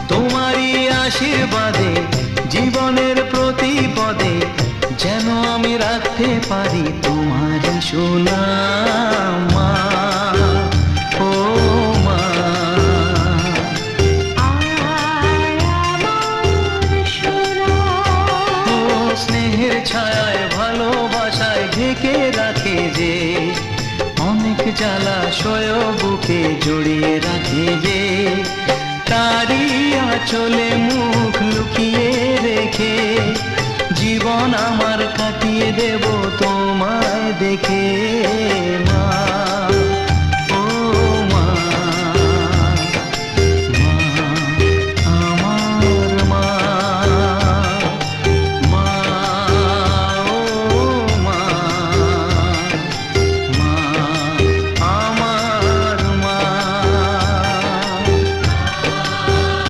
তোমারই আশীর্বাদে জীবনের প্রতি পদে যেন আমি রাখতে পারি তোমারই সুনাম মা, ও মা। ও স্নেহের ছায়ায় ভালোবাসায় ঢেকে রাখে যে, অনেক জ্বালাশয় বুকে জড়িয়ে রাখে যে, তারই আঁচলে মুখ লুকিয়ে রেখে জীবন আমার কাটিয়ে দেব তোমায় দেখে মা।